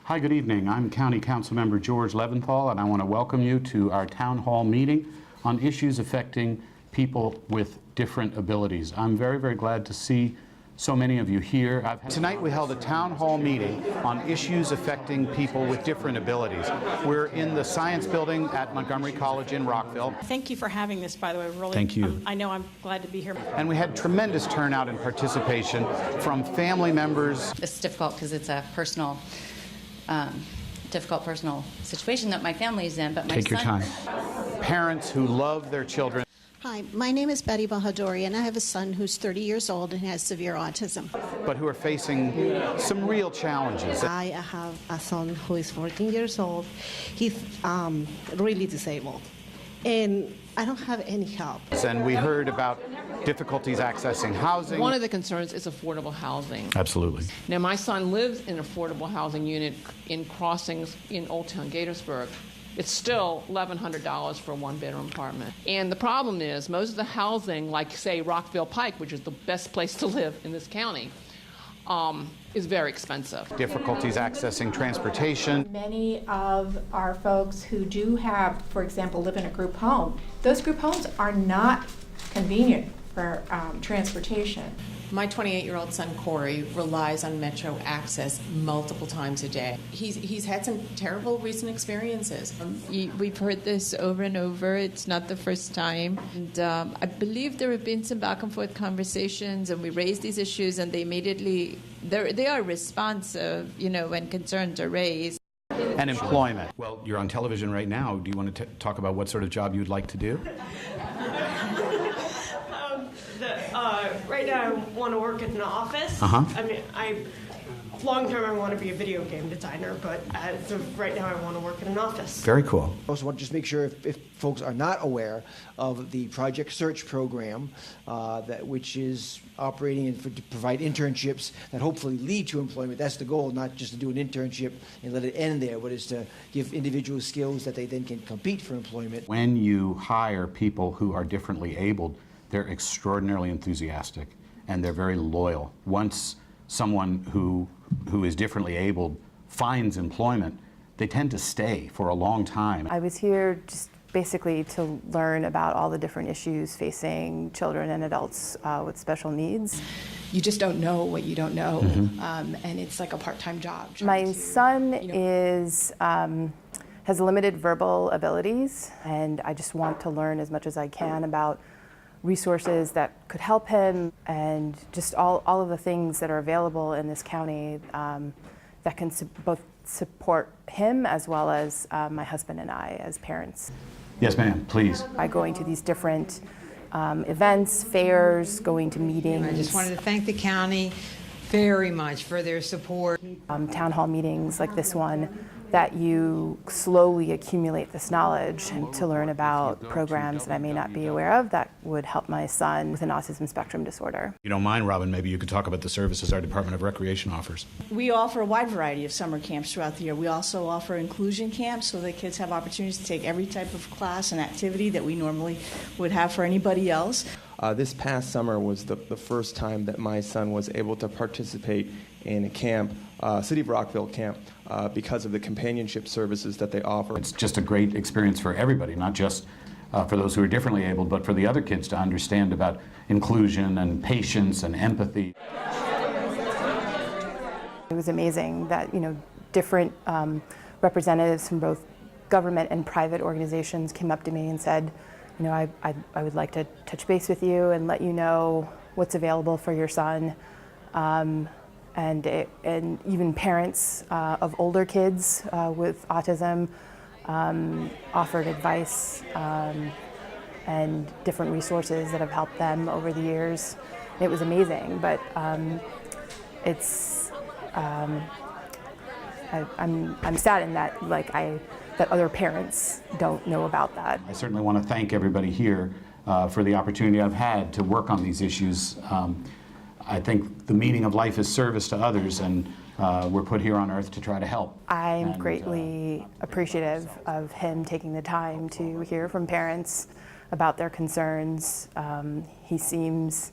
Hi, good evening. I'm County Councilmember George Leventhal, and I want to welcome you to our town hall meeting on issues affecting people with different abilities. I'm very, very glad to see so many of you here. Tonight we held a town hall meeting on issues affecting people with different abilities. We're in the Science Building at Montgomery College in Rockville. Thank you for having this, by the way. Really, thank you. I know I'm glad to be here. And we had tremendous turnout and participation from family members. It's difficult because it's a personal, difficult personal situation that my family's in, but my Take your son... time. Parents who love their children. Hi, my name is Betty Bahadori, and I have a son ww's 30 years old and has severe autism. But who are facing some real challenges. I have a son who is 14 years old. He's really disabled, and I don't have any help. And we heard about difficulties accessing housing. One of the concerns is affordable housing. Absolutely. Now, my son lives in an affordable housing unit in Crossings in Old Town Gaithersburg. It's still $1,100 for a one-bedroom apartment. And the problem is most of the housing, like, say, Rockville Pike, which is the best place to live in this county, is very expensive. Difficulties accessing transportation. Many of our folks who do have, for example, live in a group home, those group homes are not convenient for transportation. My 28-year-old son, Corey, relies on Metro access multiple times a day. He's had some terrible recent experiences. We've heard this over and over. It's not the first time. And I believe there have been some back and forth conversations, and we raised these issues, and they immediately, they are responsive, when concerns are raised. And employment. Well, you're on television right now. Do you want to talk about what sort of job you'd like to do? Right now, I want to work in an office. I mean, long term, I want to be a video game designer, but as of right now, I want to work in an office. Very cool. I also want to just make sure if folks are not aware of the Project Search program, which is operating to provide internships that hopefully lead to employment. That's the goal, not just to do an internship and let it end there, but is to give individuals skills that they then can compete for employment. When you hire people who are differently abled, they're extraordinarily enthusiastic and they're very loyal. Once someone who is differently abled finds employment, they tend to stay for a long time. I was here just basically to learn about all the different issues facing children and adults with special needs. You just don't know what you don't know, and it's like a part-time job. My son has limited verbal abilities, and I just want to learn as much as I can about resources that could help him, and just all of the things that are available in this county that can both support him as well as my husband and I as parents. Yes, ma'am, please. By going to these different events, fairs, going to meetings. I just wanted to thank the county very much for their support. Town hall meetings like this one, that you slowly accumulate this knowledge and to learn about programs that I may not be aware of that would help my son with an autism spectrum disorder. If you don't mind, Robin, maybe you could talk about the services our Department of Recreation offers. We offer a wide variety of summer camps throughout the year. We also offer inclusion camps so that kids have opportunities to take every type of class and activity that we normally would have for anybody else. This past summer was the first time that my son was able to participate in a camp, City of Rockville camp, because of the companionship services that they offer. It's just a great experience for everybody, not just for those who are differently abled, but for the other kids to understand about inclusion and patience and empathy. It was amazing that different representatives from both government and private organizations came up to me and said, I would like to touch base with you and let you know what's available for your son. And even parents of older kids with autism offered advice and different resources that have helped them over the years. It was amazing, but I'm saddened that that other parents don't know about that. I certainly want to thank everybody here for the opportunity I've had to work on these issues. I think the meaning of life is service to others, and we're put here on earth to try to help. I'm greatly appreciative of him taking the time to hear from parents about their concerns. He seems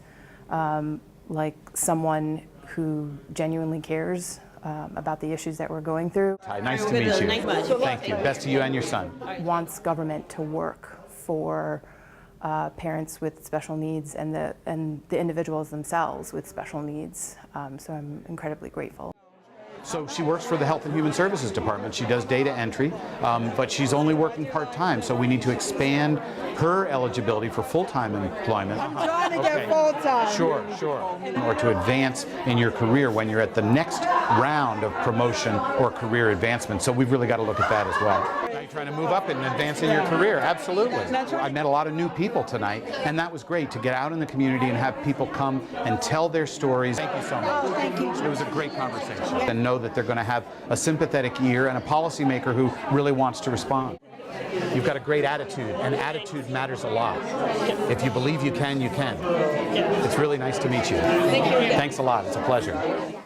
like someone who genuinely cares about the issues that we're going through. Hi, nice to meet you. Thank you. Best to you and your son. Wants government to work for parents with special needs and the individuals themselves with special needs. So I'm incredibly grateful. So she works for the Health and Human Services Department. She does data entry, but she's only working part-time, so we need to expand her eligibility for full-time employment. I'm trying to get full-time. Sure, sure. Or to advance in your career when you're at the next round of promotion or career advancement. So we've really got to look at that as well. Now you're trying to move up and advance in your career. Absolutely. I met a lot of new people tonight, and that was great to get out in the community and have people come and tell their stories. Thank you so much. Oh, thank you. It was a great conversation. And know that they're going to have a sympathetic ear and a policymaker who really wants to respond. You've got a great attitude, and attitude matters a lot. If you believe you can, you can. It's really nice to meet you. Thank you. Thanks a lot. It's a pleasure.